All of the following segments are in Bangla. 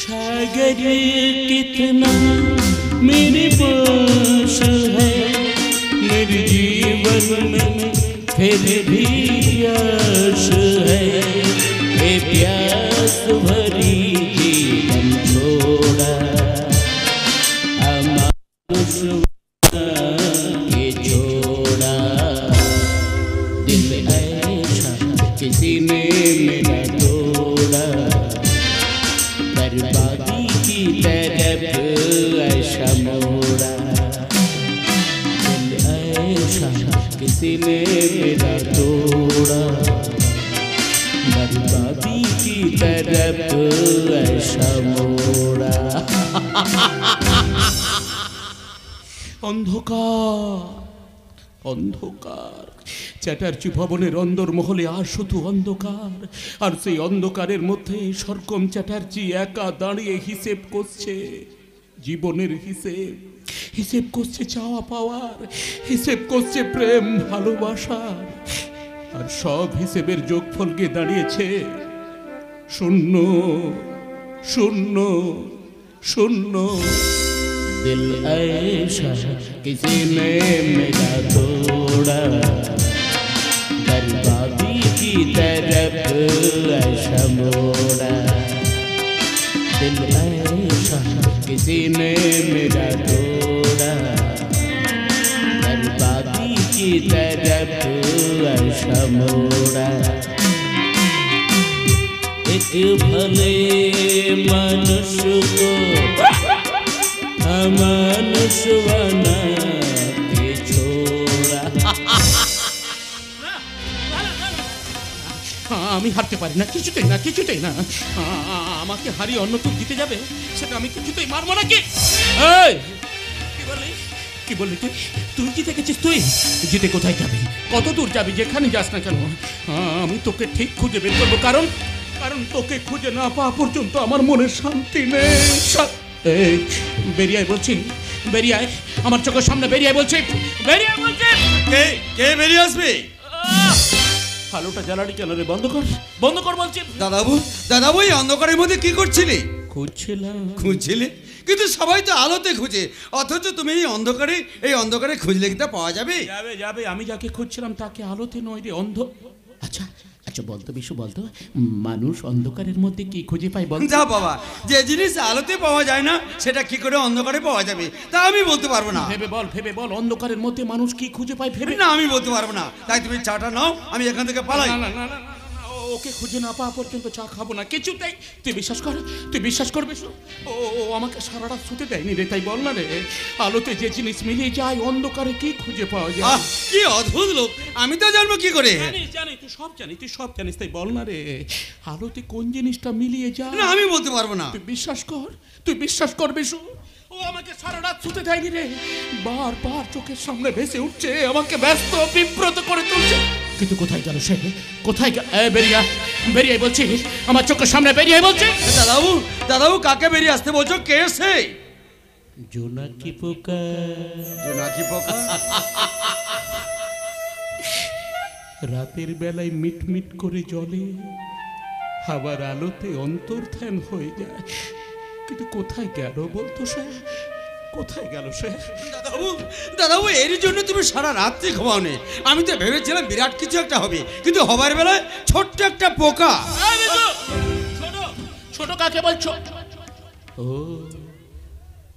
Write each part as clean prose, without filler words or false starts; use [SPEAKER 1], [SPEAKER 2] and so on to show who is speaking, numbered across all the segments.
[SPEAKER 1] सागर कितना मेरे पास है, मेरे जीवन में फिर भी आस है। ये प्यास भरी जीवन छोड़ा, अमानुष के छोड़ा। दिल ऐसा किसी ने मेरा तोड़ा, बर्बादी की तरफ ऐसा मोड़ा। दिल ऐसा किसी ने मेरा तोड़ा, बर्बादी की तरफ ऐसा मोड़ा। অন্ধকার অন্ধকার, চ্যাটার্জি ভবনের অন্দরমহলে আর শুধু অন্ধকার। আর সেই অন্ধকারের মধ্যে সরকম চ্যাটার্জি একা দাঁড়িয়ে হিসেব করছে জীবনের হিসেব। হিসেব করছে চাওয়া পাওয়ার, হিসেব করছে প্রেম ভালোবাসার। আর সব হিসেবের যোগফল গিয়ে দাঁড়িয়েছে শূন্য শূন্য শূন্য। दिल ऐसा किसी ने मेरा तोड़ा, बर्बादी की तरफ ऐसा मोड़ा। दिल ऐसा किसी ने मेरा तोड़ा, बर्बादी की तरफ ऐसा मोड़ा। एक भले मनुष्य को मनुष्य बना के छोड़ा। আমি হারতে পারি না, কিছুতেই না, কিছুতেই না। আমাকে হারিয়ে অন্য তুই জিতে যাবে, সেটা আমি কিছুতেই মারবো না। কি বললি, কি বললি তুই? তুই জিতে গেছিস? তুই জিতে কোথায় যাবি? কত দূর যাবি? যেখানে যাস না কেন আমি তোকে ঠিক খুঁজে বের করবো। কারণ কারণ তোকে খুঁজে না পাওয়া পর্যন্ত আমার মনের শান্তি নেই। বেরিয়ে বলছি, বেরিয়ে আমার চোখের সামনে বেরিয়ে বলছি, বেরিয়ে বলছি।
[SPEAKER 2] কে বেরিয়ে আসবে?
[SPEAKER 1] আলোটা জ্বালানি কেন রে? বন্ধ কর, বন্ধ কর বলছি।
[SPEAKER 2] দাদাবু এই অন্ধকারের মধ্যে কি করছিলে?
[SPEAKER 1] খুঁজছিলে?
[SPEAKER 2] কিন্তু সবাই তো আলোতে খুঁজে, অথচ তুমি এই অন্ধকারে খুঁজলে কি তা পাওয়া যাবে?
[SPEAKER 1] যাবে। আমি যাকে খুঁজছিলাম তাকে আলোতে নয় রে, অন্ধ। আচ্ছা আচ্ছা বলতো বিশু, বলতো মানুষ অন্ধকারের মধ্যে কি খুঁজে পায় বল?
[SPEAKER 2] যা বাবা, যে জিনিস আলোতে পাওয়া যায় না সেটা কি করে অন্ধকারে পাওয়া যাবে তা আমি বলতে পারবো না।
[SPEAKER 1] ভেবে বল অন্ধকারের মধ্যে মানুষ কি খুঁজে পায় ভেবে।
[SPEAKER 2] না আমি বলতে পারবো না, তাই তুমি চাটা নাও, আমি এখান থেকে পালাই।
[SPEAKER 1] না, ওকে খুঁজে না পাওয়া পর্যন্ত চা খাবো না কিছুতেই। তুই বিশ্বাস করবি? ও আমাকে সারা রাত শুতে দেয়নি রে, তাই বল না রে। আলোতে যে জিনিস মিলিয়ে যায় অন্ধকারে কি খুঁজে পাওয়া যায়?
[SPEAKER 2] কি অদ্ভুত লোক, আমি তো জানবো কি করে?
[SPEAKER 1] জানি তুই সব জানিস, তাই বল না রে। আলোতে কোন জিনিসটা মিলিয়ে যায়?
[SPEAKER 2] না আমি বলতে পারবো না।
[SPEAKER 1] তুই বিশ্বাস কর বিশু, ও আমাকে সারা রাত শুতে দেয়নি রে। বারবার চোখের সামনে ভেসে উঠছে, আমাকে ব্যস্ত বিব্রত করে তুলছে। কিন্তু কোথায় গেল সে? কোথায় গেল? বেরিয়ে বলছি, আমার চোখের সামনে বেরিয়ে বলছে।
[SPEAKER 2] দাদাবু কাকে বেরিয়ে আসতে বলছো? কে সে?
[SPEAKER 1] জোনাকি পোকা। রাতের বেলায় মিটমিট করে জ্বলে, আবার আলোতে অন্তর্ধান হয়ে যায়। কিন্তু কোথায় গেল বলতো সে? কোথায় গেল সে?
[SPEAKER 2] দাদাবু এর জন্য তুমি সারা রাত্রি ঘুমাওনি। আমি তো ভেবেছিলাম বিরাট কিছু একটা হবে, কিন্তু হবার বেলায় ছোট্ট একটা পোকা।
[SPEAKER 1] ছোট কাকে বলছো? ও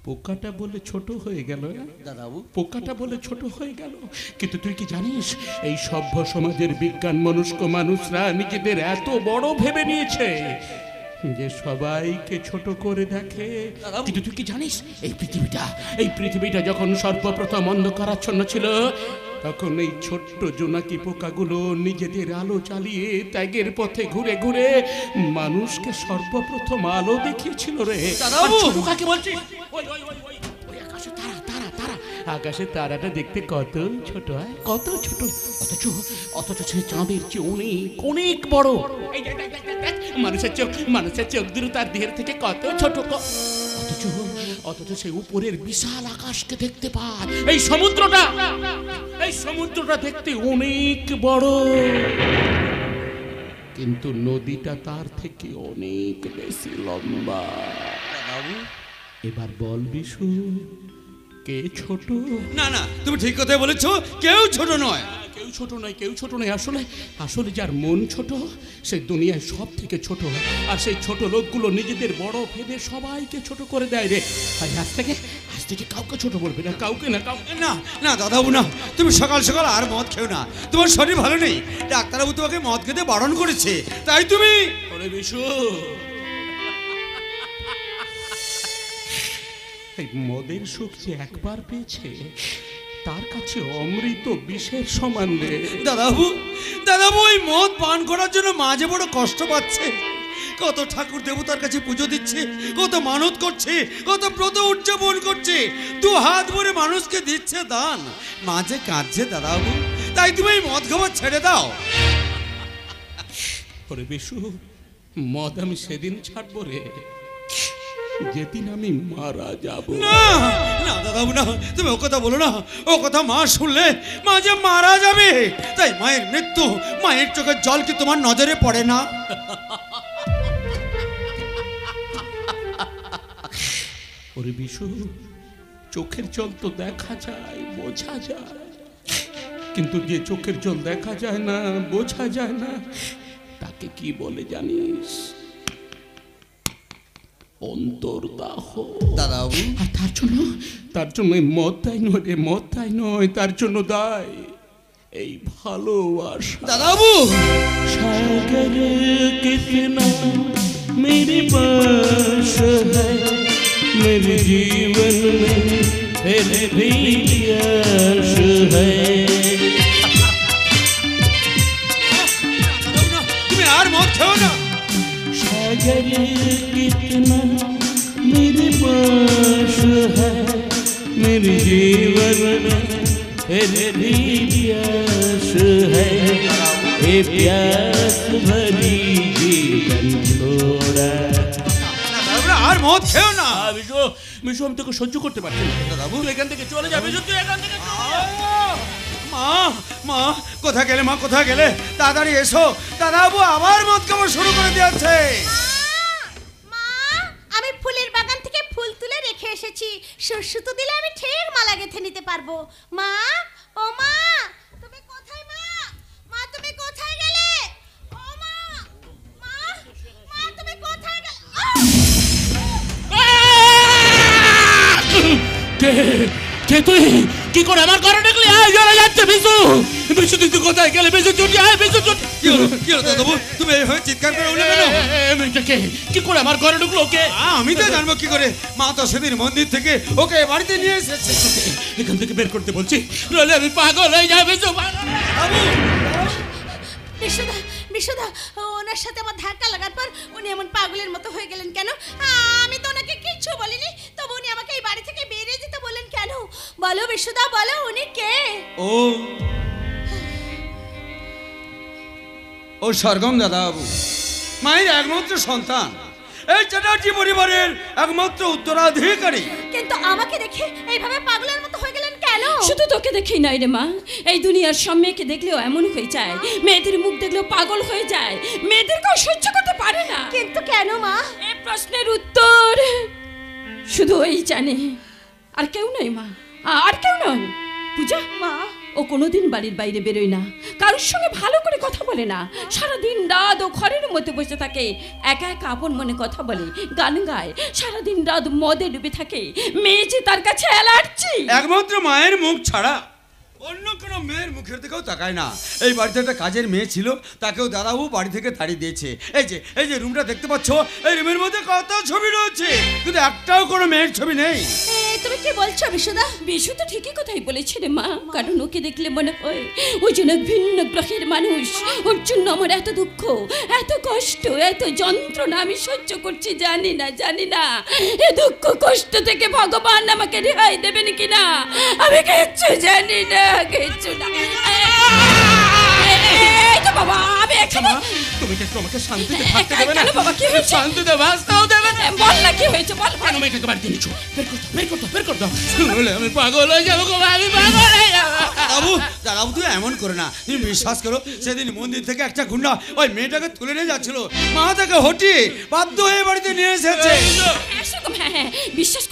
[SPEAKER 1] পোকাটা বলে ছোট হয়ে গেল।
[SPEAKER 2] দাদাবু
[SPEAKER 1] পোকাটা বলে ছোট হয়ে গেল। কিন্তু তুই কি জানিস, এই সভ্য সমাজের বিজ্ঞান মনস্ক মানুষরা নিজেদের এত বড় ভেবে নিয়েছে যে সবাইকে ছোট করে দেখে। কিন্তু তুই কি জানিস, এই পৃথিবীটা যখন সর্বপ্রথম অন্ধকারাচ্ছন্ন ছিল, তখন এই ছোট্ট জোনাকি পোকাগুলো নিজেদের আলো চালিয়ে ত্যাগের পথে ঘুরে ঘুরে মানুষকে সর্বপ্রথম আলো দেখিয়েছিল রে। ছোট কাকে বলছিস? ওই আকাশে তারা, আকাশে তারাটা দেখতে কত ছোট হয়, কত ছোট, অথচ সে চাঁদের চেয়ে অনেক বড়। মানুষের চোখ দুটো তার দেহের থেকে কত ছোট, অথচ সে উপরের বিশাল আকাশকে দেখতে পায়। এই সমুদ্রটা দেখতে অনেক বড়, কিন্তু নদীটা তার থেকে অনেক বেশি লম্বা।
[SPEAKER 2] দাদাবাবু
[SPEAKER 1] এবার বল বিশু, কে ছোট?
[SPEAKER 2] না না, তুমি ঠিক কথাই বলেছো, কেউ ছোট নয়।
[SPEAKER 1] কেউ ছোট নয়, কেউ ছোট নয়। আসলে আসলে যার মন ছোট সে দুনিয়ায় সব থেকে ছোট। আর সেই ছোট লোকগুলো নিজেদের বড় ভেবে সবাইকে ছোট করে দেয় রে। আর আজ থেকে কাউকে ছোট বলবে না, কাউকে না, কাউকে
[SPEAKER 2] না না দাদাবাবু না, তুমি সকাল সকাল আর মদ খেও না, তোমার শরীর ভালো নেই। ডাক্তারবাবু তোমাকে মদ খেতে বারণ করেছে, তাই তুমি।
[SPEAKER 1] ওরে বিশু, এই মদের সুখ যে একবার পেয়েছে তার কাছে অমৃত বিষের সমান রে।
[SPEAKER 2] দাদাবাবু ওই মদ পান করার জন্য মাঝে বড় কষ্ট পাচ্ছে। কত ঠাকুর দেবতার কাছে পুজো দিচ্ছে, কত মানত করছে, কত ব্রত উদযাপন করছে, 2 হাত ভরে মানুষকে দিচ্ছে দান, মাঝে কাঁদছে দাদাবাবু। তাই তুমি এই মদ খাবার ছেড়ে দাও।
[SPEAKER 1] ওরে বিশু, মদ আমি সেদিন ছাড়বো রে যেদিন আমি মারা যাব।
[SPEAKER 2] না না দাদাবাবু না, তুমি ও কথা বলো না। ও কথা মা শুনলে মা যে মারা যাবে। তাই মায়ের মৃত্যু, মায়ের চোখের জল কি তোমার নজরে পড়ে না?
[SPEAKER 1] ওরে বিশু, চোখের জল তো দেখা যায়, বোঝা যায়, কিন্তু যে চোখের জল দেখা যায় না, বোঝা যায় না, তাকে কি বলে জানিস? অন্তর্দাহ।
[SPEAKER 2] দাদাবাবু
[SPEAKER 1] আর তার জন্য মদ তাই নয় রে, মদ তাই নয়, তার জন্য দায় এই ভালোবাসা।
[SPEAKER 2] দাদাবাবু
[SPEAKER 1] सागर कितना मेरे पास है, मेरे जीवन में फिर भी यश है।
[SPEAKER 2] তুমি আর মদ খেও না।
[SPEAKER 1] सागर कितना मेरे पास है, मेरे जीवन में फिर भी यश है। ये प्यास भरी जीवन छोड़ा।
[SPEAKER 2] আর মদ খেও না।
[SPEAKER 1] বিশু, বিশু, আমি তোকে সহ্য করতে পারছি না।
[SPEAKER 2] দাদাবাবু
[SPEAKER 1] তুই এখান থেকে চলে যা বিশু, তুই এখান থেকে চলে যা।
[SPEAKER 2] মা মা কোথায় গেলে? মা কোথায় গেলে? তাড়াতাড়ি এসো, দাদাবাবু আবার মদ খাওয়া শুরু করে দিয়েছে।
[SPEAKER 3] মা, আমি ফুলের বাগান থেকে ফুল তুলে রেখে এসেছি। সুতো দিলে আমি ঠিক মালা গেঁথে নিতে পারবো। মা, ও মা, তুমি কোথায়? মা, মা তুমি কোথায় গেলে? ও মা, মা, মা তুমি কোথায় গেলে?
[SPEAKER 1] কে তুই? কি করে আমার ঘরে ঢুকলি? আয় জ্বলে যাচ্ছে বিশু। বিশু, তুই কোথায় গেলে? বিশু ছুটি, আয় বিশু ছুটি।
[SPEAKER 2] কি হলো দাদাবাবু, তুমি এইভাবে চিৎকার করে উঠলে কেন?
[SPEAKER 1] কে? কি করে আমার ঘরে ঢুকলো? কে?
[SPEAKER 2] আমি তো জানবো কি করে? মা তো সেদিন মন্দির থেকে ওকে বাড়িতে নিয়ে এসেছে।
[SPEAKER 1] এখান থেকে বের করতে বলছি, নইলে আমি পাগল হয়ে যাবে। বিশু,
[SPEAKER 3] বিশুদা, বিশুদা, ওনার সাথে আমার ধাক্কা লাগার পর উনি এমন পাগলের মতো হয়ে গেলেন কেন? আমি তো ওনাকে কিচ্ছু বলিনি, তবু উনি আমাকে এই বাড়ি থেকে বেরিয়ে যেতে বললেন কেন? বলো বিশুদা, বলো উনি কে?
[SPEAKER 2] ও সরগম দাদাবাবু, মায়ের একমাত্র সন্তান, এই চ্যাটার্জি পরিবারের একমাত্র উত্তরাধিকারী।
[SPEAKER 3] কিন্তু আমাকে দেখে এইভাবে পাগলের মতো হয়ে গেলেন কেন?
[SPEAKER 4] শুধু তোকে দেখেই নয় রে মা, এই দুনিয়ার সব মেয়েকে দেখলেও এমন হয়ে যায়, মেয়েদের মুখ দেখলেও পাগল হয়ে যায়, মেয়েদেরকেও সহ্য করতে পারে না।
[SPEAKER 3] কিন্তু কেন মা?
[SPEAKER 4] এই প্রশ্নের উত্তর শুধু ওই জানে, আর কেউ নয় মা, আর কেউ নয়। পূজা,
[SPEAKER 3] মা,
[SPEAKER 4] ও কোনোদিন বাড়ির বাইরে বেরোয় না, কারোর সঙ্গে ভালো করে কথা বলে না, সারাদিন রাত ও ঘরের মধ্যে বসে থাকে, একা একা আপন মনে কথা বলে, গান গায়, সারাদিন রাত মদে ডুবে থাকে। মেয়ে যে তার কাছে অ্যালার্জি।
[SPEAKER 2] একমাত্র মায়ের মুখ ছাড়া অন্য কোনো মেয়ের মুখের দিকেও তাকায় না। এই বাড়িতে একটা কাজের মেয়ে ছিল, তাকেও দাদাবাবু বাড়ি থেকে তাড়িয়ে দিয়েছে। এই যে রুমটা দেখতে পাচ্ছ, এই রুমের মধ্যে কত ছবি রয়েছে, কিন্তু একটাও কোনো মেয়ের ছবি নেই।
[SPEAKER 3] তুমি কি বলছো বিশুদা?
[SPEAKER 4] বিশু তো ঠিকই কথাই বলেছে রে মা, কারণ ওকে দেখলে মনে হয় ওই জন্য ভিন্ন গ্রহের মানুষ। ওর জন্য আমার এত দুঃখ, এত কষ্ট, এত যন্ত্রণা আমি সহ্য করছি। জানি না এ দুঃখ কষ্ট থেকে ভগবান আমাকে রেহাই দেবেন কিনা আমি কিচ্ছু জানি না, কিচ্ছু না। এই তো বাবা, আমি এখানে।
[SPEAKER 1] তুমি কি একটু আমাকে শান্তিতে থাকতে দেবে না?
[SPEAKER 4] কেন বাবা, কি হয়েছে?
[SPEAKER 1] শান্তিতে বাঁচতেও দেবে না?
[SPEAKER 4] বল না কি হয়েছে, বল।
[SPEAKER 1] কেন মেয়েটাকে বাড়িতে নিচ্ছ? বের করতো। নইলে আমি পাগল হয়ে যাবো গো, আমি পাগল হয়ে যাবো।
[SPEAKER 2] দাদাবু তুই এমন করে না, তুমি বিশ্বাস করো সেদিন মন্দির থেকে একটা গুন্ডা ওই মেয়েটাকে তুলে নিয়ে যাচ্ছিল, মা তাকে হটিয়ে বাধ্য হয়ে বাড়িতে নিয়ে এসেছে।
[SPEAKER 4] হ্যাঁ, বিশ্বাস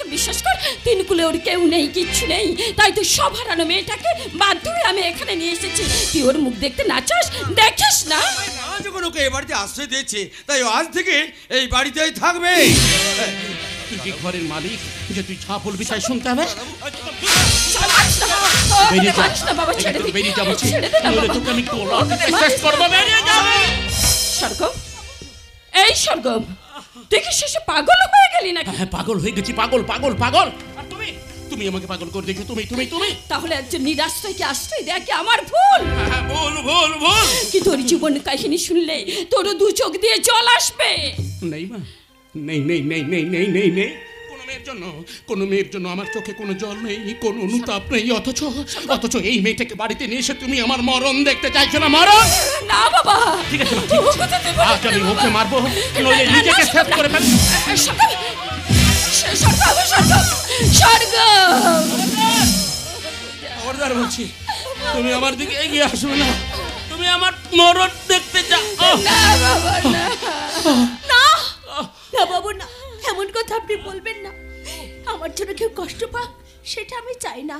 [SPEAKER 4] কর তিন কুলে ওর কেউ নেই, কিচ্ছু নেই, তাই তো সব হারানো মেয়েটাকে বাধ্য হয়ে আমি এখানে নিয়ে এসেছি। তুই ওর মুখ দেখতে না চাস, দেখিস না?
[SPEAKER 2] মা যখন ওকে এ বাড়িতে আশ্রয় দিয়েছে, তাই ও আজ থেকে এই বাড়িতেই থাকবে।
[SPEAKER 1] তুই যে ঘরের মালিক, যে তুই যা বলবি তাই শুনতে হবে।
[SPEAKER 4] মানিস না বাবা, ছেড়ে দে,
[SPEAKER 1] বেরিয়ে যাবো,
[SPEAKER 4] ছেড়ে দে না বাবা।
[SPEAKER 1] তোকে আমি কোলাতে শেষ করবো, বেরিয়ে যাবে।
[SPEAKER 4] স্বর্গম, এই স্বর্গম, তুই কি শেষে পাগল হয়ে গেলি নাকি?
[SPEAKER 1] হ্যাঁ, পাগল হয়ে গেছি, পাগল। আর তুমি আমাকে পাগল করে দেখো, তুমি
[SPEAKER 4] তাহলে একজন নিরাশ্রয়কে আশ্রয় দেয়া কি আমার ভুল?
[SPEAKER 1] হ্যাঁ, ভুল।
[SPEAKER 4] কি তোর জীবন কাহিনী শুনলে তোর দু চোখ দিয়ে জল আসবে?
[SPEAKER 1] নেই মা, নেই। কোনো মেয়ের জন্য আমার চোখে কোনো জল নেই, কোনো অনুতাপ নেই। অথচ এই মেয়েটাকে বাড়িতে নিয়ে এসে তুমি আমার মরণ দেখতে চাইছো না? মরণ
[SPEAKER 4] না বাবা,
[SPEAKER 1] ঠিক আছে মা, আজ আমি ওকে মারবো, নইলে নিজেকে শেষ করে ফেলবো। খবরদার বলছি, তুমি আমার দিকে এগিয়ে আসবে না, তুমি আমার মরণ দেখতে চাও।
[SPEAKER 3] না বাবু না, এমন কথা আপনি বলবেন না। আমার জন্য কেউ কষ্ট পাক সেটা আমি চাই না,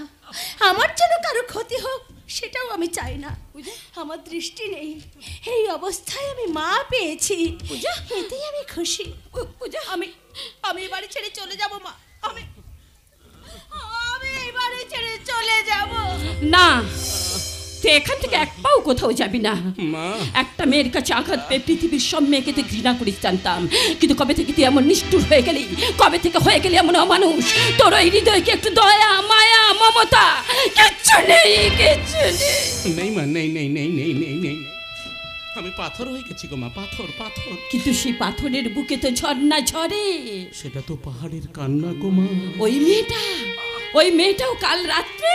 [SPEAKER 3] আমার জন্য কারো ক্ষতি হোক সেটাও আমি চাই না। আমার দৃষ্টি নেই, এই অবস্থায় আমি মা পেয়েছি, এতেই আমি খুশি। আমি এই বাড়ি ছেড়ে চলে যাব মা, আমি এই বাড়ি ছেড়ে চলে যাব।
[SPEAKER 4] না, তুই এখান থেকে এক পাও কোথাও যাবি না।
[SPEAKER 1] মা,
[SPEAKER 4] একটা মেয়ের কাছে আঘাত পেয়ে পৃথিবীর সব মেয়েকে তুই ঘৃণা করিস জানতাম, কিন্তু কবে থেকে তুই এমন নিষ্ঠুর হয়ে গেলি, কবে থেকে হয়ে গেলি এমন অমানুষ? তোর ওই হৃদয়ে কি একটু দয়া, মায়া, মমতা কিচ্ছু নেই?
[SPEAKER 1] নেই মা, নেই। আমি পাথর হয়ে গেছি গো মা, পাথর।
[SPEAKER 4] কিন্তু সেই পাথরের বুকে তো ঝর্ণা ঝরে।
[SPEAKER 1] সেটা তো পাহাড়ের কান্না গো মা।
[SPEAKER 4] ওই মেয়েটাও কাল রাত্রে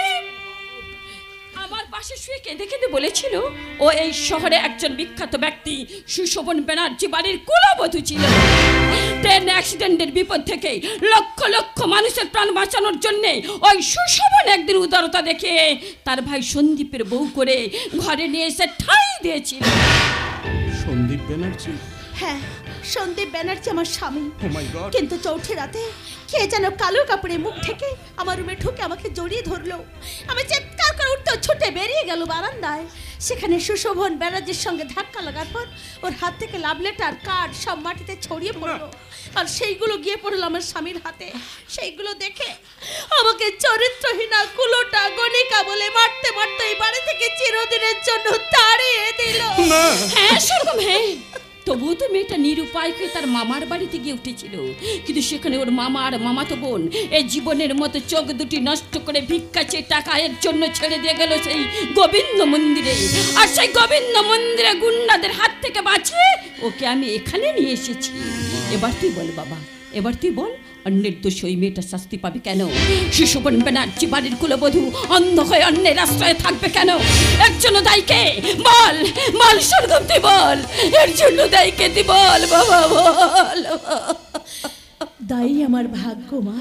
[SPEAKER 4] আমার পাশে শুয়ে কেঁদে কেঁদে বলেছিল ও এই শহরে একজন বিখ্যাত ব্যক্তি সুশোভন ব্যানার্জি বাড়ির কুলবধূ ছিল। ট্রেন অ্যাক্সিডেন্টের বিপদ থেকে লক্ষ লক্ষ মানুষের প্রাণ বাঁচানোর জন্য ওই সুশোভন একদিন উদারতা দেখে তার ভাই সন্দীপের বউ করে ঘরে নিয়ে এসে ঠাঁই দিয়েছিল।
[SPEAKER 1] সন্দীপ ব্যানার্জি?
[SPEAKER 3] হ্যাঁ, সন্দীপ ব্যানার্জি আমার স্বামী।
[SPEAKER 1] Oh my God!
[SPEAKER 3] কিন্তু চৌঠি রাতে কে যেন কালো কাপড়ে মুখ ঢেকে আমার রুমে ঢুকে আমাকে জড়িয়ে ধরলো। আমি চিৎকার করে উঠতে ছুটে বেরিয়ে গেল বারান্দায়। সেখানে সুশোভন ব্যানার্জির সঙ্গে ধাক্কা লাগার পর ওর হাত থেকে লাভ লেটার, কার্ড সব মাটিতে ছড়িয়ে পড়লো, আর সেইগুলো গিয়ে পড়লো আমার স্বামীর হাতে। সেইগুলো দেখে আমাকে চরিত্রহীনা, কুলোটা, গণিকা বলে মারতে মারতে এই বাড়ি থেকে চিরদিনের জন্য তাড়িয়ে দিল।
[SPEAKER 4] হ্যাঁ স্বর্গম, হ্যাঁ। তবুও তো মেয়েটা নিরুপায় হয়ে তার মামার বাড়িতে গিয়ে উঠেছিল, কিন্তু সেখানে ওর মামা আর মামাতো বোন এই জীবনের মতো চোখ দুটি নষ্ট করে ভিক্ষা চেয়ে টাকা এর জন্য ছেড়ে দিয়ে গেল সেই গোবিন্দ মন্দিরে। আর সেই গোবিন্দ মন্দিরে গুন্ডাদের হাত থেকে বাঁচিয়ে ওকে আমি এখানে নিয়ে এসেছি। এবার তুই বল বাবা, এবার তুই বল, অন্যের দোষ ওই মেয়েটা শাস্তি পাবে কেন? সুশোভন ব্যানার্জি বাড়ির কুলবধূ অন্ধ হয়ে অন্যের আশ্রয়ে থাকবে কেন? এর জন্য দায়ীকে বল, স্বর্গম তুই বল, এর জন্য দায়ীকে তুই বল বাবা, বল।
[SPEAKER 3] দায়ী আমার ভাগ্য মা,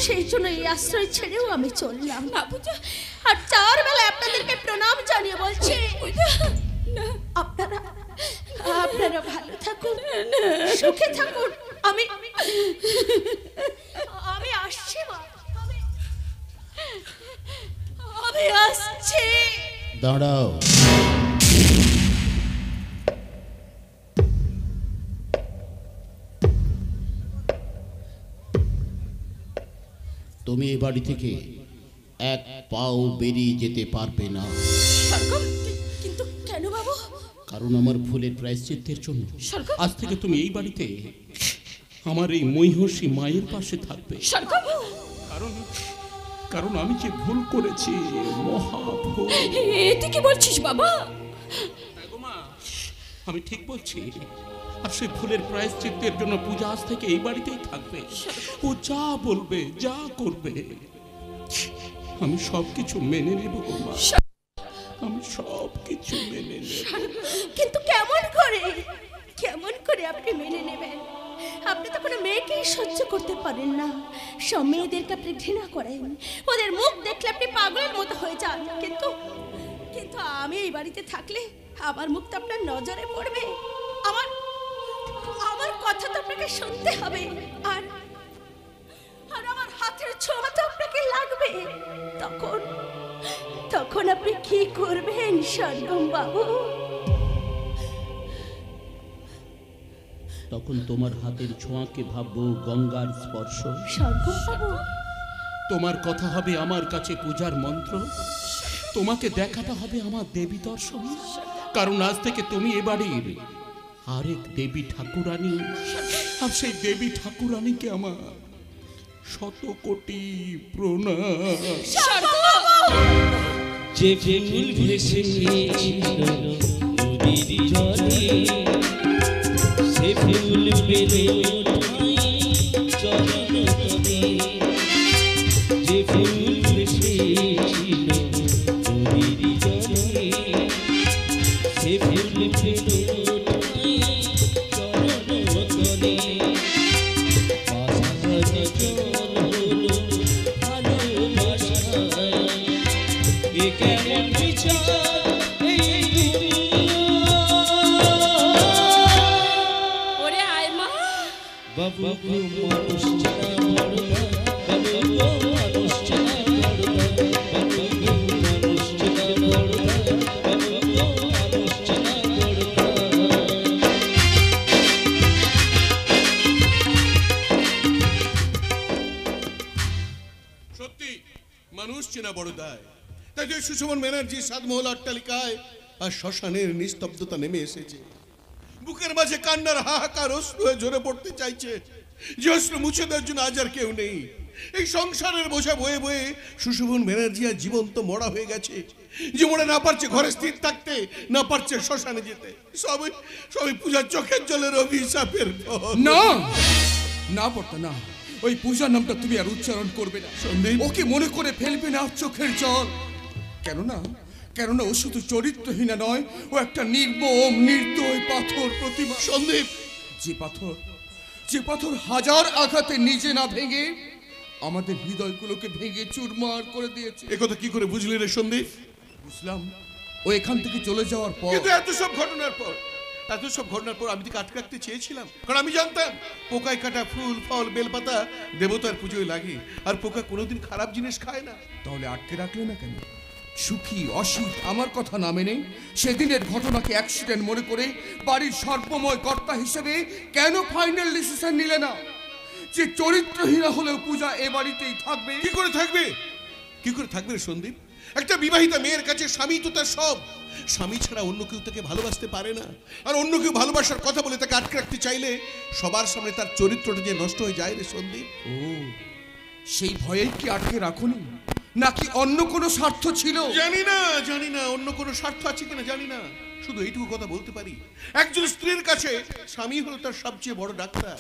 [SPEAKER 3] সেই জন্য এই আশ্রয় ছেড়েও আমি চললাম না বুঝা। আর চার বেলা আপনাদেরকে প্রণাম জানিয়ে বলছি, আপনারা ভালো থাকুন, সুখে থাকুন। আমি আসছি মা, আমি আসছি।
[SPEAKER 1] দাঁড়াও। তুমি এই বাড়ি থেকে এক পাও বেরিয়ে যেতে পারবে না।
[SPEAKER 3] কিন্তু কেন বাবু?
[SPEAKER 1] কারণ আমার ভুলের প্রায়শ্চিত্তের জন্য আজ থেকে তুমি এই বাড়িতে আমার এই মহিষী মায়ের পাশে থাকবে। কারণ আমি যে ভুল করেছি, মহাভুল।
[SPEAKER 4] তুই কি বলছিস বাবা?
[SPEAKER 1] আমি ঠিক বলছি। আর সেই ভুলের প্রায়শ্চিত্তের জন্য পূজা আজ থেকে এই বাড়িতেই থাকবে। ও যা বলবে, যা করবে, আমি সবকিছু মেনে নেব গো মা, আমি সবকিছু মেনে নেব।
[SPEAKER 3] কিন্তু কেমন করে আপনি মেনে নেবেন? আপনি তো কোনো মেয়েকেই সহ্য করতে পারেন না। সব মেয়েদেরকে আপনি ঘৃণা করেন, ওদের মুখ দেখলে আপনি পাগলের মতো হয়ে যান। কিন্তু কিন্তু আমি এই বাড়িতে থাকলে আমার মুখ তো আপনার নজরে পড়বে, আমার আমার কথা তো আপনাকে শুনতে হবে, আর আর আমার হাতের ছোঁয়া তো আপনাকে লাগবে। তখন তখন আপনি কি করবেন সরগম বাবু?
[SPEAKER 1] তখন তোমার হাতের ছোঁয়াকে ভাববো গঙ্গার স্পর্শ।
[SPEAKER 3] সরগম বাবু,
[SPEAKER 1] তোমার কথা হবে আমার কাছে পূজার মন্ত্র, তোমাকে দেখাতে হবে আমার দেবী দর্শন। কারণ আজ থেকে তুমি এ বাড়ির আরেক দেবী ঠাকুরানী, আর সেই দেবী ঠাকুরানীকে আমার 100 কোটি প্রণাম।
[SPEAKER 5] যে ফুল ভেসে গিয়েছিল নদীর জলে, সে ফুল পেল ঠাঁই চরণ তলে। যে ফুল ভেসেছিল নদীর জলে, সে ফুল পেল ঠাঁই চরণ তলে। পাশাপাশি জল হলো ভালোবাসায়, এ কেমন বিচার এই দুনিয়া।
[SPEAKER 4] ওরে আয় মা,
[SPEAKER 5] বাবু গো মানুষ চেনা বড়দা, বাবু গো মানুষ চেনা বড়দা, বাবু গো মানুষ চেনা বড়দা, বাবু গো মানুষ চেনা বড়দা।
[SPEAKER 6] সত্যি মানুষ চেনা বড় দায়। তাই যে সুশোভন ব্যানার্জি সাতমহল অট্টালিকায় আর শ্মশানের নিস্তব্ধতা নেমে এসেছে। বুকের মাঝে কান্নার হাহাকার অশ্রু হয়ে ঝরে পড়তে চাইছে, যে অশ্রু মুছে দেওয়ার জন্য আজ আর কেউ নেই। এই সংসারের বোঝা বয়ে বয়ে সুশোভন ব্যানার্জি আর জীবন্ত মরা হয়ে গেছে। যে মরে না পারছে ঘরে স্থির থাকতে, না পারছে শ্মশানে যেতে। সবই সবই পূজার চোখের জলের অভিশাপের ফল।
[SPEAKER 7] না না পড়তা না, ওই পূজার নামটা তুমি আর উচ্চারণ করবে না।
[SPEAKER 6] সন্দীপ,
[SPEAKER 7] ওকে মনে করে ফেলবে না আর চোখের জল। কেননা কেননা ও শুধু চরিত্রহীনা নয়, ও একটা নির্মম নির্দয় পাথর প্রতিমা।
[SPEAKER 6] সন্দীপ,
[SPEAKER 7] যে পাথর হাজার আঘাতে নিজে না ভেঙে আমাদের হৃদয়গুলোকে ভেঙে চুরমার করে দিয়েছে।
[SPEAKER 6] একথা কি করে বুঝলি রে সন্দীপ?
[SPEAKER 7] বুঝলাম ও এখান থেকে চলে যাওয়ার পর।
[SPEAKER 6] কিন্তু এত সব ঘটনার পর আমি তোকে আটকে রাখতে চেয়েছিলাম, কারণ আমি জানতাম পোকায় কাটা ফুল ফল বেলপাতা দেবতার পুজোয় লাগে, আর পোকা কোনোদিন খারাপ জিনিস খায় না।
[SPEAKER 7] তাহলে আটকে রাখলে না কেন? সুখী অসিত আমার কথা না মেনে সেদিনের ঘটনাকে অ্যাক্সিডেন্ট মনে করে বাড়ির সর্বময় কর্তা হিসেবে কেন ফাইনাল ডিসিশন নিলে না যে চরিত্রহীনা হলেও পূজা এ বাড়িতেই থাকবে?
[SPEAKER 6] কি করে থাকবে রে সন্দীপ? একটা বিবাহিতা মেয়ের কাছে স্বামী তো তার সব। স্বামী ছাড়া অন্য কেউ তাকে ভালোবাসতে পারে না, আর অন্য কেউ ভালোবাসার কথা বলে তাকে আটকে রাখতে চাইলে সবার সামনে তার চরিত্রটা যে নষ্ট হয়ে যায় রে সন্দীপ।
[SPEAKER 7] ও, সেই ভয়েই কি আটকে রাখুনি, নাকি অন্য কোনো স্বার্থ ছিল?
[SPEAKER 6] জানি না অন্য কোনো স্বার্থ আছে কিনা জানি না। শুধু এইটুকু কথা বলতে পারি, একজন স্ত্রীর কাছে স্বামী হলো তার সবচেয়ে বড় ডাক্তার।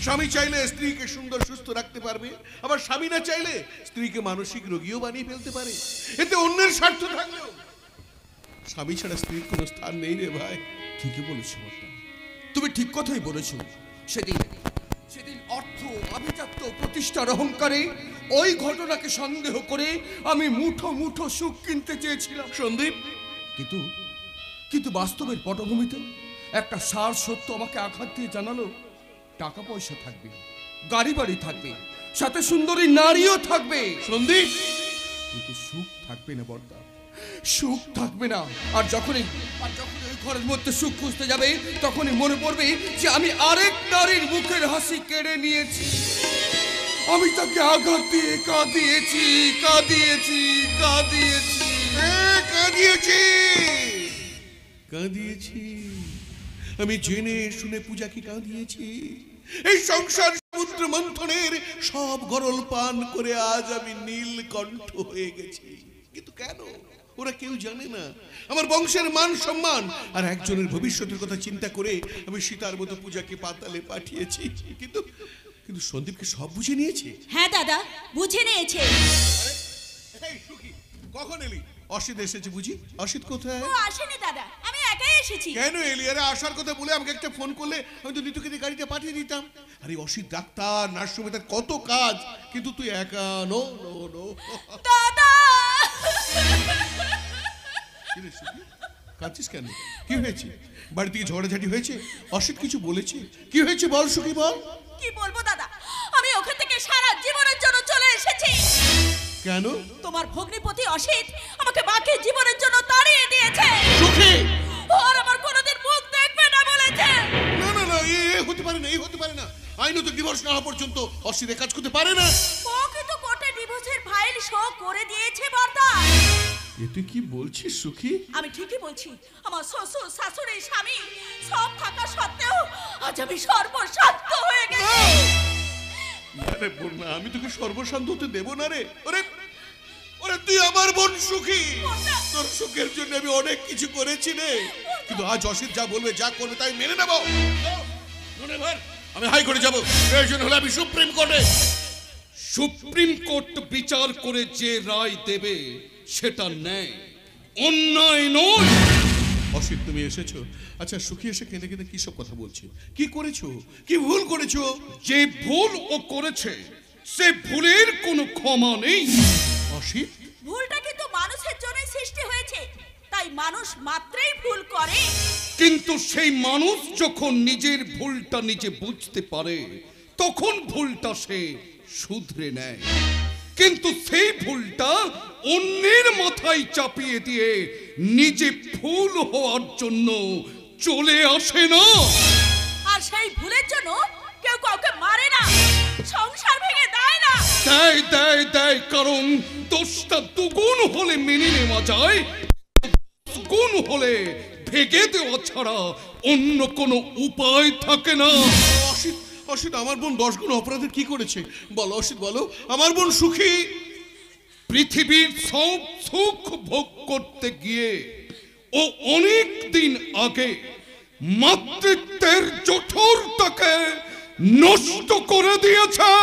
[SPEAKER 6] স্বামী চাইলে স্ত্রীকে সুন্দর সুস্থ রাখতে পারবে, আবার স্বামী না চাইলে স্ত্রীকে মানসিক রোগীও বানিয়ে ফেলতে পারে। এতে অন্যের স্বার্থ থাকলেও স্বামী ছাড়া স্ত্রীর কোনো স্থান নেই রে ভাই।
[SPEAKER 7] ঠিকই বলেছো বর্তা, তুমি ঠিক কথাই বলেছো। সেদিন অর্থ আভিজাত্য প্রতিষ্ঠার অহংকারে ওই ঘটনাকে সন্দেহ করে আমি মুঠো মুঠো সুখ কিনতে চেয়েছিলাম
[SPEAKER 6] সন্দীপ,
[SPEAKER 7] কিন্তু বাস্তবের পটভূমিতে একটা সার সত্য আমাকে আঘাত দিয়ে জানালো, টাকা পয়সা থাকবে, গাড়ি বাড়ি থাকবে, সাথে সুন্দরী নারীও থাকবে
[SPEAKER 6] সন্দীপ,
[SPEAKER 7] কিন্তু সুখ থাকবে না বর্তা, সুখ থাকবে না। আর যখনই ওই ঘরের মধ্যে সুখ খুঁজতে যাবে, তখনই মনে পড়বে যে আমি আরেক নারীর মুখের হাসি কেড়ে নিয়েছি। আমি তাকে আঘাত দিয়ে
[SPEAKER 6] কাঁদিয়েছি। আমি জেনে শুনে পূজাকে কাঁদিয়েছি। এই সংসার সমুদ্র মন্থনের সব গরল পান করে আজ আমি নীলকণ্ঠ হয়ে গেছি। কিন্তু কেন? ওরা কেউ জানে না আমার বংশের মান সম্মান আর একজনের ভবিষ্যতের কথা চিন্তা করে আমি সীতার মতো পূজাকে পাতালে পাঠিয়েছি। কিন্তু সন্দীপকে সব বুঝে নিয়েছে।
[SPEAKER 3] হ্যাঁ দাদা, বুঝে নিয়েছে।
[SPEAKER 6] এই সুখী, কখন এলি? অসিত এসেছে বুঝি? অসিত কোথায়?
[SPEAKER 3] ও আসেনি দাদা, আমি একাই এসেছি।
[SPEAKER 6] কেন এলিয়ারে আসার কথা বলে আমাকে একটা ফোন করলে আমি তো নিতুকে দিয়ে গাড়িতে পাঠিয়ে দিতাম। আরে অসিত ডাক্তার, নার্স সমেতার কত কাজ, কিন্তু তুই একা। No no no.
[SPEAKER 3] দাদা
[SPEAKER 6] কাঁদছিস কেন? কি হয়েছে? বাড়ি থেকে ঝগড়াঝাটি হয়েছে? অসিত কিছু বলেছে? কি হয়েছে বল সুখী, বল।
[SPEAKER 3] কি বলবো দাদা, আমি ওখান থেকে সারা জীবনের জন্য চলে এসেছি।
[SPEAKER 6] কেন?
[SPEAKER 3] তোমার ভগ্নিপতি অসিত আমাকে বাকি জীবনের জন্য তাড়িয়ে দিয়েছে।
[SPEAKER 6] সুখী,
[SPEAKER 3] আর আমার কোনোদিন মুখ দেখবে না বলেছে।
[SPEAKER 6] না না না, এ হতে পারে না, এই হতে পারে না। আইনত ডিভোর্স না হওয়া পর্যন্ত অসিত কাজ করতে পারে না।
[SPEAKER 3] ও কিন্তু কোর্টে ডিভোর্সের ফাইল শো করে দিয়েছে বর্দা।
[SPEAKER 6] এ তুই কি বলছিস সুখী?
[SPEAKER 3] আমি ঠিকই বলছি। আমার শ্বশুর শাশুড়ি স্বামী সব থাকা সত্ত্বেও আজ আমি সর্বশান্ত হয়ে গেছি।
[SPEAKER 6] আরে বোন না, আমি তোকে সর্বশান্ত হতে দেব না রে। ওরে ওরে, তুই আমার বোন সুখী। তোর সুখের জন্য আমি অনেক কিছু করেছি রে, কিন্তু আজ অসিত যা বলবে, যা করবে তাই মেনে নেব। আমি হাইকোর্টে যাব, প্রয়োজন হলে আমি সুপ্রিম কোর্টে।
[SPEAKER 1] সুপ্রিম কোর্ট বিচার করে যে রায় দেবে সেটা ন্যায়, অন্যায় নয়।
[SPEAKER 6] অসিত তুমি এসেছো? আচ্ছা, সুখী এসে কেঁদে কেঁদে কি সব কথা বলছে? কি করেছো? কি ভুল করেছো?
[SPEAKER 1] যে ভুল ও করেছে সে ভুলের কোনো ক্ষমা নেই।
[SPEAKER 6] অসিত,
[SPEAKER 3] ভুলটা কিন্তু মানুষের জন্য সৃষ্টি হয়েছে, তাই মানুষ মাত্রই ভুল করে।
[SPEAKER 1] কিন্তু সেই মানুষ যখন নিজের ভুলটা নিজে বুঝতে পারে তখন ভুলটা সে শুধরে নেয়, কিন্তু সেই ভুলটা অন্যের মাথায় চাপিয়ে দিয়ে নিজে ভুল হওয়ার জন্য চলে আসে না।
[SPEAKER 3] আর সেই ভুলের জন্য কেউ কাউকে মারে না, সংসার ভেঙে দেয় না।
[SPEAKER 1] দেয় দেয় দেয়, কারণ দোষটা দুগুণ হলে মেনে নেওয়া যায়, গুণ হলে ভেঙে দেওয়া ছাড়া অন্য কোনো উপায় থাকে না।
[SPEAKER 6] অসিত, অসিত আমার বোন 10 গুণ অপরাধের কি করেছে বলো? অসিত বলো, আমার বোন সুখী
[SPEAKER 1] পৃথিবীর সব সুখ ভোগ করতে গিয়ে ও অনেক দিন আগে মাতৃত্বের জঠরতাকে নষ্ট করে দিয়েছে।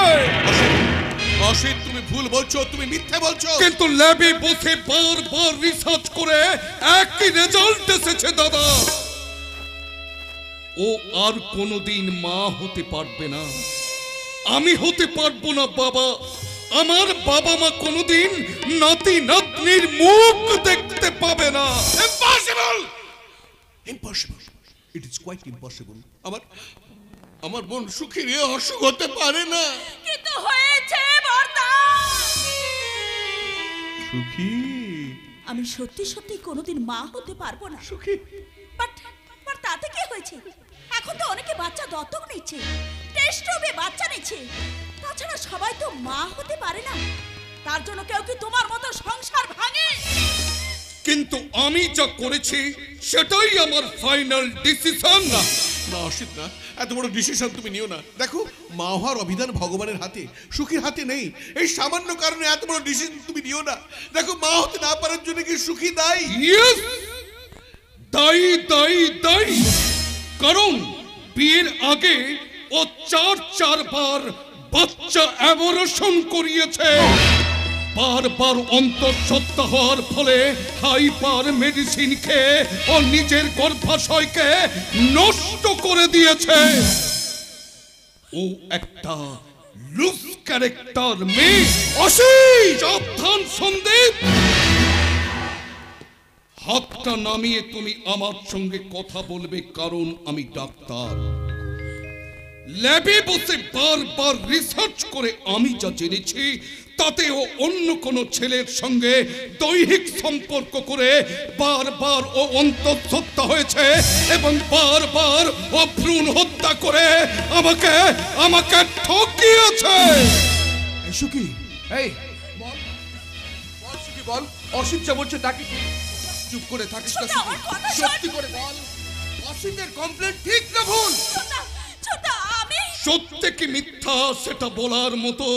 [SPEAKER 6] অসিত, তুমি ভুল বলছো, তুমি মিথ্যে বলছো।
[SPEAKER 1] কিন্তু ল্যাবে বসে বারবার রিসার্চ করে একই রেজাল্ট এসেছে দাদা, ও আর কোনোদিন মা হতে পারবে না। আমি হতে পারবো না বাবা, আমার বাবা মা কোনোদিন নাতি নাতনির মুখ দেখতে পাবে না।
[SPEAKER 6] Impossible, impossible, it is quite impossible. আমার বোন সুখীর এ অসুখ হতে পারে না।
[SPEAKER 3] কিন্তু হয়েছে বর্দা।
[SPEAKER 6] সুখী,
[SPEAKER 3] আমি সত্যি সত্যি কোনোদিন মা হতে পারবো না।
[SPEAKER 6] সুখী,
[SPEAKER 3] বাট তাতে কি হয়েছে? এখন তো অনেকে বাচ্চা দত্তক নিচ্ছে, টেস্ট টিউবে বাচ্চা নিচ্ছে। তাছাড়া সবাই তো মা হতে পারে না। তার জন্য কেউ কি তোমার মতো সংসার ভাঙে?
[SPEAKER 1] কিন্তু আমি যা করেছি সেটাই আমার ফাইনাল ডিসিশন।
[SPEAKER 6] না না অসিত, না, এত বড় ডিসিশন তুমি নিও না। দেখো, মা হওয়ার অভিধান ভগবানের হাতে, সুখীর হাতে নেই। এই সামান্য কারণে এত বড় ডিসিশন তুমি নিও না। দেখো, মা হতে না পারার জন্য কি সুখী দায়ী?
[SPEAKER 1] ইয়েস, দায়ী দায়ী দায়ী। কারণ বিয়ের আগে ও 4 বার বাচ্চা অ্যাবর্শন করিয়েছে। বারবার অন্তঃসত্ত্বা হওয়ার ফলে হাইপার মেডিসিন খেয়ে ও নিজের গর্ভাশয়কে নষ্ট করে দিয়েছে। ও একটা লুজ ক্যারেক্টার মেয়ে। অসিত, সাবধান সন্দীপ, হাতটা নামিয়ে তুমি আমার সঙ্গে কথা বলবে, কারণ আমি ডাক্তার। ল্যাবে বসে বারবার রিসার্চ করে আমি যা জেনেছি তাতে ও অন্য কোনো ছেলের সঙ্গে দৈহিক সম্পর্ক করে বারবার ও অন্তঃসত্ত্বা হয়েছে এবং বারবার ও ভ্রূণ হত্যা করে আমাকে ঠকিয়েছে।
[SPEAKER 7] এই সুখী, এই বল বল সুখী, বল অসিত যা বলছে তাকে চুপ করে থাকিস না
[SPEAKER 3] ছোটা, আমার কথা
[SPEAKER 7] সুখী,
[SPEAKER 3] শোন।
[SPEAKER 7] সত্যি করে বল, অসিতের কমপ্লেন্ট ঠিক না ভুল?
[SPEAKER 3] ছোটা, আমি
[SPEAKER 1] সত্যি কি মিথ্যা সেটা বলার মতো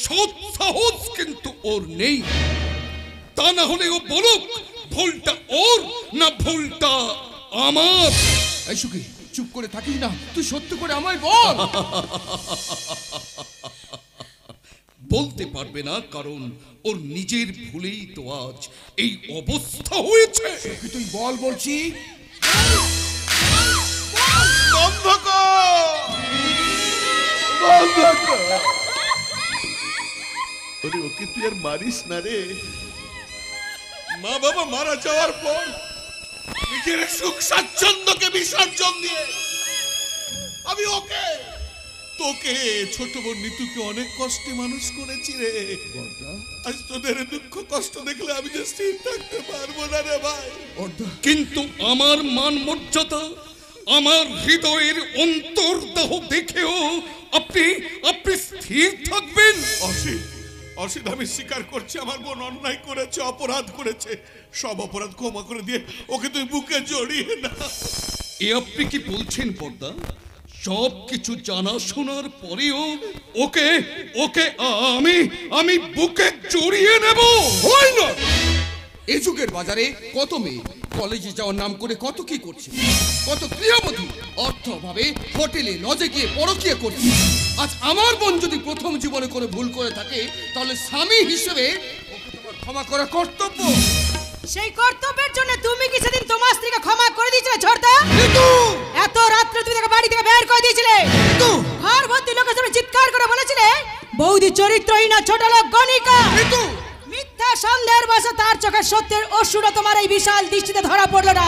[SPEAKER 1] সৎ সাহস কিন্তু ওর নেই। তা না হলে ও বলুক ভুলটা ওর না ভুলটা আমার।
[SPEAKER 7] এই সুখী, চুপ করে থাকিস না, তুই সত্যি করে আমায় বল।
[SPEAKER 1] বলতে পারবে না, কারণ ওর নিজের ভুলেই তো আজ এই অবস্থা হয়েছে।
[SPEAKER 7] সুখী, তুই বল বলছি।
[SPEAKER 6] বন্ধ কর, বন্ধ কর। ওরে ওকে তুই আর মারিস না রে। মা বাবা মারা যাওয়ার পর নিজের সুখ স্বাচ্ছন্দ্যকে বিসর্জন দিয়ে আমি ওকে, তোকে, ছোট বোন নিতুকে অনেক কষ্টে মানুষ করেছি রে। আজ তোদের দুঃখ কষ্ট দেখলে আমি যে স্থির থাকতে পারবো না রে ভাই।
[SPEAKER 1] কিন্তু আমার মান মর্যাদা, আমার হৃদয়ের অন্তর্দাহ দেখেও আপনি আপনি স্থির থাকবেন?
[SPEAKER 6] অসিত, অসিত, আমি স্বীকার করছি আমার বোন অন্যায় করেছে, অপরাধ করেছে। সব অপরাধ ক্ষমা করে দিয়ে ওকে তুই বুকে জড়িয়ে না।
[SPEAKER 1] এ আপনি কি বলছেন পর্দা? সব কিছু জানা শোনার পরেও ওকে ওকে আমি আমি বুকে জড়িয়ে নেব?
[SPEAKER 7] হয় না। এই যুগের বাজারে কত মেয়ে কলেজে যাওয়ার নাম করে কত কি করছে, কত গৃহবধূ অর্থ অভাবে হোটেলে লজে গিয়ে পরকীয়া করছে। আজ আমার বোন যদি প্রথম জীবনে কোনো ভুল করে থাকে, তাহলে স্বামী হিসেবে ওকে তোমার ক্ষমা করা কর্তব্য।
[SPEAKER 8] সেই কর্তব্যের জন্য তুমি কি সেদিন তোমার স্ত্রীকে ক্ষমা করে দিয়েছিলে ঝড়দা? এত রাত্রে তুমি তাকে বাড়ি থেকে বের করে দিয়েছিলে, ঘর ভর্তি লোকের সামনে চিৎকার করে বলেছিলে বৌদি চরিত্রহীনা ছোট লোক গণিকা। মিথ্যা সন্দেহের বশে তার চোখে সত্যের অসুর তোমার এই বিশাল দৃষ্টিতে ধরা পড়লো না।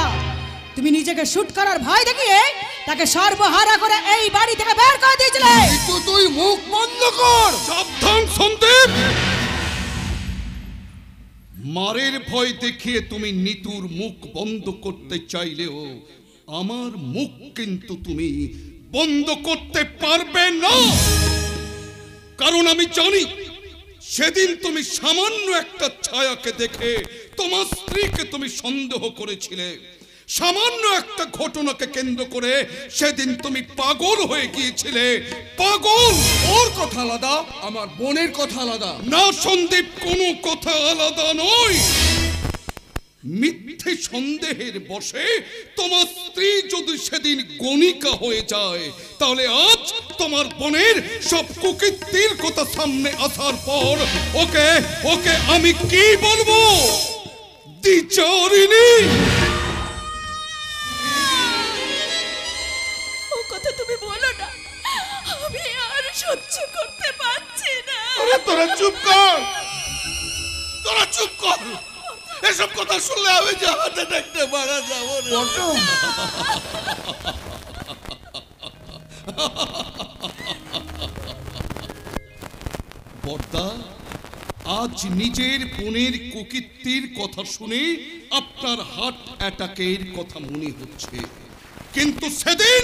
[SPEAKER 8] তুমি নিজেকে শুট করার ভয় দেখিয়ে তাকে সর্বহারা করে এই বাড়ি থেকে বের করে দিয়েছিলে।
[SPEAKER 7] কিন্তু তুই মুখ বন্ধ কর।
[SPEAKER 1] সাবধান সন্দীপ! মারের ভয় দেখিয়ে তুমি নিতুর মুখ বন্ধ করতে চাইলেও আমার মুখ কিন্তু তুমি বন্ধ করতে পারবে না। কারণ আমি জানি সেদিন তুমি সামান্য একটা ছায়াকে দেখে তোমার স্ত্রীকে তুমি সন্দেহ করেছিলে। সামান্য একটা ঘটনাকে কেন্দ্র করে সেদিন তুমি পাগল হয়ে গিয়েছিলে। পাগল!
[SPEAKER 7] ওর কথা আলাদা, আমার বোনের কথা আলাদা।
[SPEAKER 1] না সন্দীপ, কোনো কথা আলাদা নয়। মিথ্যে সন্দেহের বশে তোমার স্ত্রী যদি সেদিন গণিকা হয়ে যায়, তাহলে আজ তোমার বোনের সব কুকীর্তির কথা সামনে আসার পর ওকে ওকে আমি কি বলবো? দ্বিচারিণী!
[SPEAKER 4] ও কথা তুমি বলো না, আমি আর সহ্য করতে পারছি না।
[SPEAKER 6] আরে তোরা চুপ কর, তোরা চুপ কর। এসব কথা শুনলে আমি জাহাজে দেখতে মারা যাবো রে।
[SPEAKER 1] বর্দা, আজ নিজের বোনের কুকীর্তির কথা শুনে আপনার হার্ট অ্যাটাকের কথা মনে হচ্ছে, কিন্তু সেদিন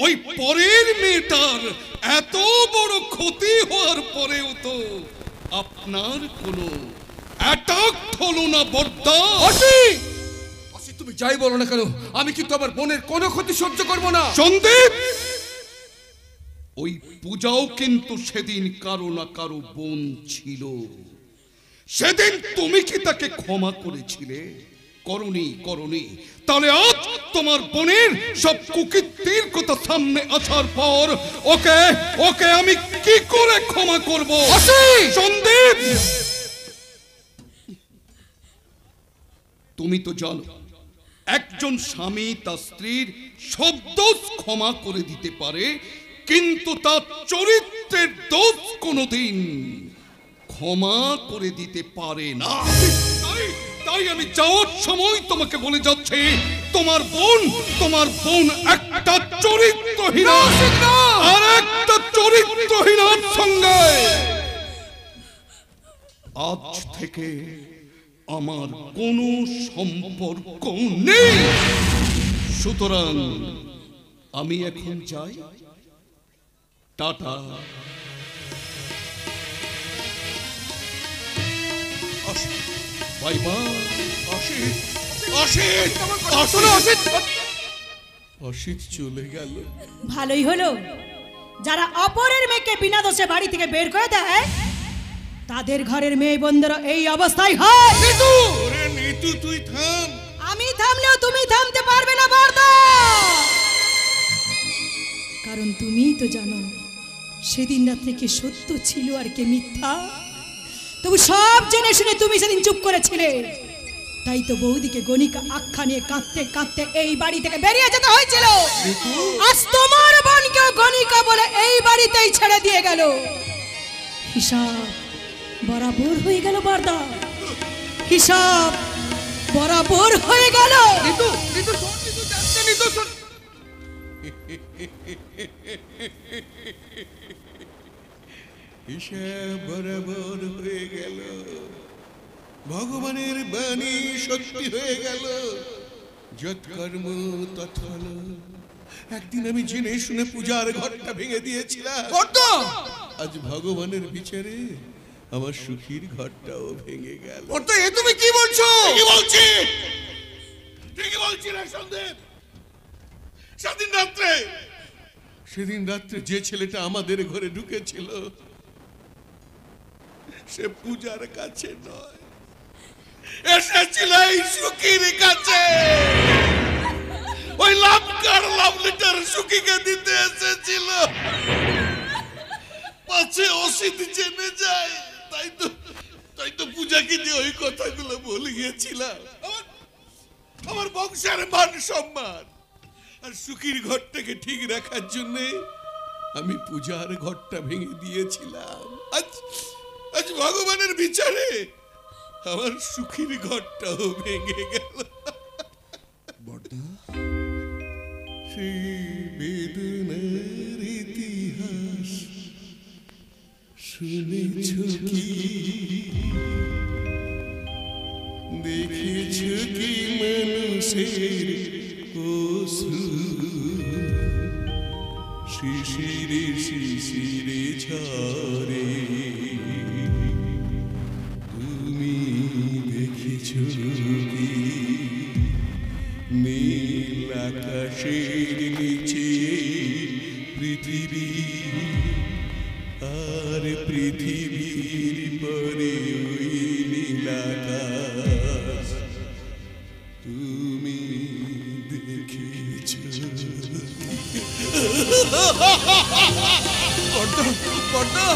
[SPEAKER 1] ওই পরের মেয়েটার এত বড় ক্ষতি হওয়ার পরেও তো আপনার কোনো অ্যাটাক হলো না বর্দা।
[SPEAKER 7] তুমি যাই বলো না কেন, আমি কিন্তু আমার বোনের কোনো ক্ষতি সহ্য করবো না।
[SPEAKER 1] সন্দীপ, ওই পূজাও কিন্তু সেদিন কারো না কারো বোন ছিল। সেদিন তুমি কি তাকে ক্ষমা করেছিলে? করনি, করনি। তাহলে আজ তোমার বোনের সব কুকীর্তির কথা সামনে আসার পর ওকে ওকে আমি কি করে ক্ষমা করব? সন্দীপ, তুমি তো জানো একজন স্বামী তার স্ত্রীর সব দোষ ক্ষমা করে দিতে পারে, কিন্তু তার চরিত্রের দোষ কোনোদিন ক্ষমা করে দিতে পারে না। তাই আমি যাওয়ার সময় তোমাকে বলে যাচ্ছি, তোমার বোন একটা চরিত্রহীনা আর একটা চরিত্রহীনার সঙ্গে আজ থেকে আমার কোনো সম্পর্ক নেই। সুতরাং আমি এখন যাই। Tata. Bye bye.
[SPEAKER 6] Asit, Asit, Asit, Asit চলে গেল।
[SPEAKER 8] ভালোই হলো, যারা অপরের মেয়েকে বিনা দোষে বাড়ি থেকে বের করে দেয় তাদের ঘরের মেয়ে বোনদেরও এই অবস্থায় হয়।
[SPEAKER 6] ওরে নিতু, তুই থাম।
[SPEAKER 8] আমি থামলেও তুমি থামতে পারবে না বর্দা, কারণ তুমিই তো জানো সেদিন রাত্রে কে সত্য ছিল আর কে মিথ্যা। তবু সব জেনে শুনে তুমি সেদিন চুপ করেছিলে। তাই তো বৌদিকে গণিকা আখ্যা নিয়ে কাঁদতে কাঁদতে এই বাড়ি থেকে বেরিয়ে যেতে হয়েছিল। আজ তোমার বোনকেও গণিকা বলে এই বাড়িতেই ছেড়ে দিয়ে গেল। হিসাব বরাবর হয়ে গেল বর্দা, হিসাব বরাবর হয়ে গেল।
[SPEAKER 7] নিতু নিতু শোন, নিতু যাচ্ছে, নিতু শোন।
[SPEAKER 6] হিসাব বরাবর হয়ে গেল, ভগবানের বাণী সত্যি হয়ে গেল, যৎ কর্ম তৎ ফল। একদিন আমি জেনে শুনে পূজার ঘরটা ভেঙে দিয়েছিলাম,
[SPEAKER 7] বর্দা
[SPEAKER 6] আজ ভগবানের বিচারে আমার সুখীর ঘরটাও ভেঙে গেল।
[SPEAKER 7] বর্দা, এ তুমি কি বলছো?
[SPEAKER 6] কি বলছি? ঠিকই বলছি না সন্দেহ। সেদিন রাত্রে যে ছেলেটা আমাদের ঘরে ঢুকেছিল সে পূজার কাছে নয়, এসেছিল এই সুখীর কাছে। ওই লাভ লেটার সুখীকে দিতে এসেছিল, পাছে অসিত জেনে যায়। তাই তো পূজাকে দিয়ে ওই কথাগুলো বলে গিয়েছিলাম। আমার বংশের মান সম্মান আর সুখীর ঘরটাকে ঠিক রাখার জন্য আমি পূজার ঘরটা ভেঙে দিয়েছিলাম। আজ ভগবানের বিচারে আমার সুখীর ঘরটাও ভেঙে গেল।
[SPEAKER 7] বর্দা,
[SPEAKER 6] সেই বেদনার ইতিহাস শুনেছ কি? দেখেছ কি মানুষের শিশিরে শিশিরে ঝরে? তুমি দেখেছ কি নীল আকাশের নিচে পৃথিবী, আর পৃথিবীর পরে ওই নীল আকাশ তুমি দেখেছ?
[SPEAKER 7] বর্দা, বর্দা,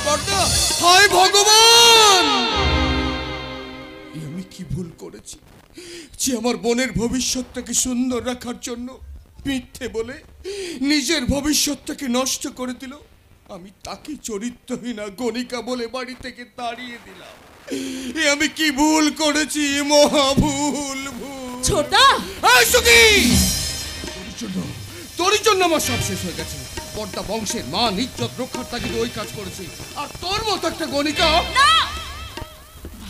[SPEAKER 7] বর্দা, হায় ভগবান! আমি কি ভুল করেছি যে আমার বোনের ভবিষ্যৎটাকে সুন্দর রাখার জন্য মিথ্যে বলে নিজের ভবিষ্যৎটাকে নষ্ট করে দিল। আমি তাকে চরিত্রহীনা গণিকা বলে বাড়ি থেকে তাড়িয়ে দিলাম। এ আমি কি ভুল করেছি, মহা ভুল।
[SPEAKER 4] ছোটদা,
[SPEAKER 7] এই সুখী, তোর জন্য আমার সব শেষ হয়ে গেছে। বর্দা বংশের মান ইজ্জত রক্ষার তাগিদে ওই কাজ করেছি, আর তোর মতো একটা গণিকা।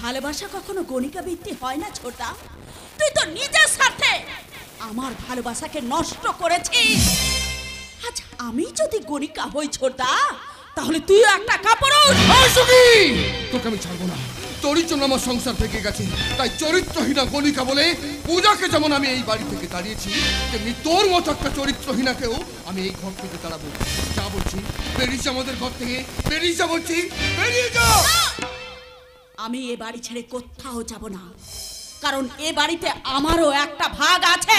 [SPEAKER 4] ভালোবাসা কখনো গণিকা ভিত্তি হয় না ছোটদা। তুই তো নিজের স্বার্থে আমার ভালোবাসাকে নষ্ট করেছিস। আজ আমি যদি গণিকা হই ছোটদা, তাহলে তুইও একটা কাপুরুষ।
[SPEAKER 7] তোকে আমি ছাড়বো না। তোরই জন্য আমার সংসার থেকে গেছে, তাই চরিত্রহীনা গণিকা বলে পূজাকে যেমন আমি এই বাড়ি থেকে তাড়িয়েছি, তেমনি তোর মতো একটা চরিত্রহীনাকেও আমি এই ঘর থেকে তাড়াবো। যা বলছি, বেরিয়ে যা আমাদের ঘর থেকে, বেরিয়ে যা বলছি, বেরিয়ে যা।
[SPEAKER 4] আমি এ বাড়ি ছেড়ে কোথাও যাব না, কারণ এ বাড়িতে আমারও একটা ভাগ আছে।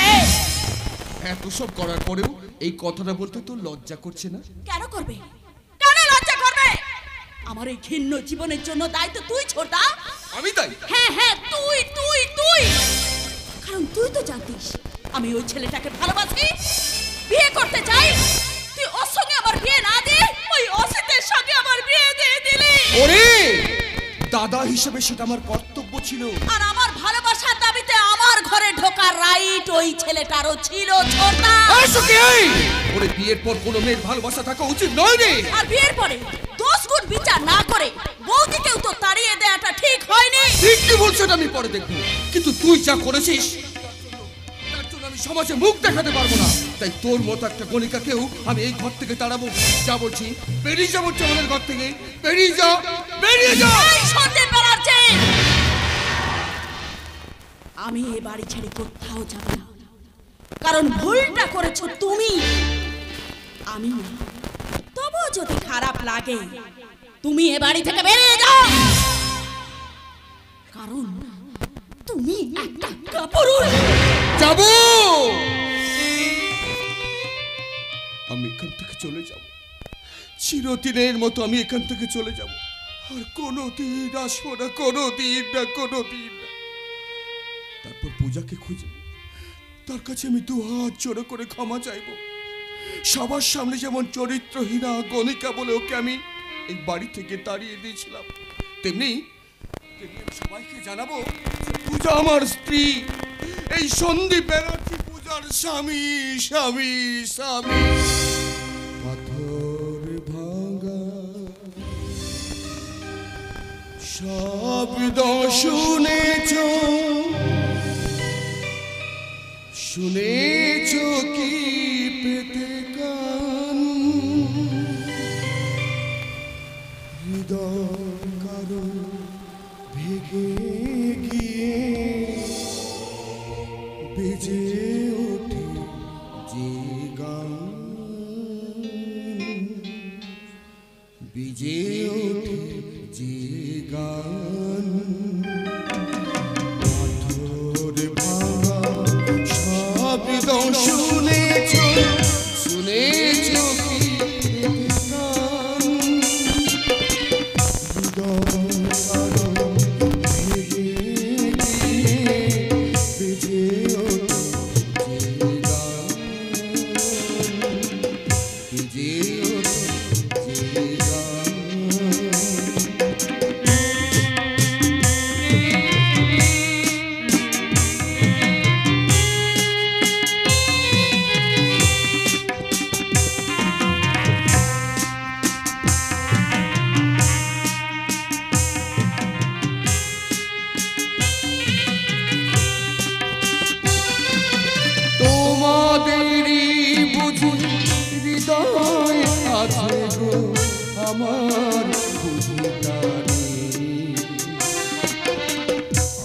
[SPEAKER 7] এত সব করার পরেও এই কথাটা বলতে তোর লজ্জা করছে না?
[SPEAKER 4] কেন করবে, কেন লজ্জা করবে? আমার এই ঘৃণ্য জীবনের জন্য দায়িত্ব তুই ছোটদা।
[SPEAKER 7] আমি তাই?
[SPEAKER 4] হ্যাঁ হ্যাঁ, তুই তুই তুই। কারণ তুই তো জানিস আমি ওই ছেলেটাকে ভালোবাসি, বিয়ে করতে চাই। তুই ওর সঙ্গে আমার বিয়ে না দিয়ে ওই অসিতের সঙ্গে আমার বিয়ে দিয়ে দিলি।
[SPEAKER 7] ওরে দাদা হিসেবে সেটা আমার কর্তব্য ছিল,
[SPEAKER 4] আর আমার ভালোবাসার দাবিতে আমার ঘরে ঢোকার রাইট ওই ছেলেটারও ছিল ছোটদা।
[SPEAKER 7] ওরে বিয়ের পর কোনো মেয়ের ভালোবাসা থাকা উচিত নয় রে।
[SPEAKER 4] আর বিয়ের পরে দোষ গুণ বিচার না করে বৌদিকেও তো তাড়িয়ে দেওয়াটা ঠিক হয়নি।
[SPEAKER 7] ঠিক কি বলছো আমি পরে দেখবো, কিন্তু তুই যা করেছিস তার জন্য আমি সমাজে মুখ দেখাতে পারবো না। তাই তোর মতো একটা গণিকাকেও আমি এই ঘর থেকে তাড়াবো। যা বলছি, বেরিয়ে যা বলছি আমাদের ঘর থেকে, বেরিয়ে যা, বেরিয়ে যা।
[SPEAKER 4] সন্দেহ বেড়াচ্ছে। আমি এ বাড়ি ছেড়ে কোথাও যাব না, কারণ ভুলটা করেছো তুমি, আমি না। তবুও যদি খারাপ লাগে তুমি এ বাড়ি থেকে বেরিয়ে যাও, কারণ তুমি একটা কাপুরুষ।
[SPEAKER 7] যাবো, আমি এখান থেকে চলে যাব, চিরদিনের মতো আমি এখান থেকে চলে যাব, আর কোনোদিন আসবো না, কোনোদিন না, কোনোদিন না। পূজাকে খুঁজে তার কাছে আমি দু হাত জোড়ো করে ক্ষমা চাইব। সবার সামনে যেমন চরিত্রহীনা গণিকা বলে ওকে আমি এই বাড়ি থেকে তাড়িয়ে দিয়েছিলাম, তেমনি আমি সবাইকে জানাবো যে পূজা আমার স্ত্রী, এই সন্দীপ ব্যানার্জি পূজার স্বামী স্বামী স্বামী। পাথর ভাঙা শব্দ শুনেছ, শুনেছ কি পেতে কান, হৃদয় কারো ভেঙে গিয়ে বেজে ওঠে যে গান, বেজে ওঠে যে গান। পাথর ভাঙা শব্দ শুনেছ, শুনেছ কি কান, হৃদয় কারো ভেঙে গিয়ে বেজে ওঠে যে গান, বেজে ওঠে যে গান। তোমাদেরই বুঝি হৃদয় আছে গো আমার বুঝিতারে,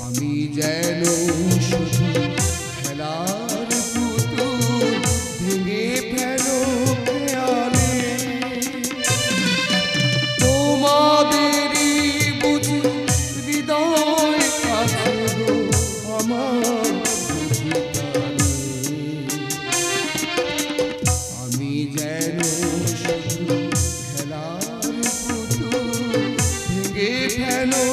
[SPEAKER 7] আমি যেন শুধু খেলার পুতুল, ভেঙে ফেলো খেয়ালে। তোমাদেরই বুঝি হৃদয় আছে গো আমার বুঝিতারে, আমি যেন শুধু খেলার পুতুল, ভেঙে ফেলো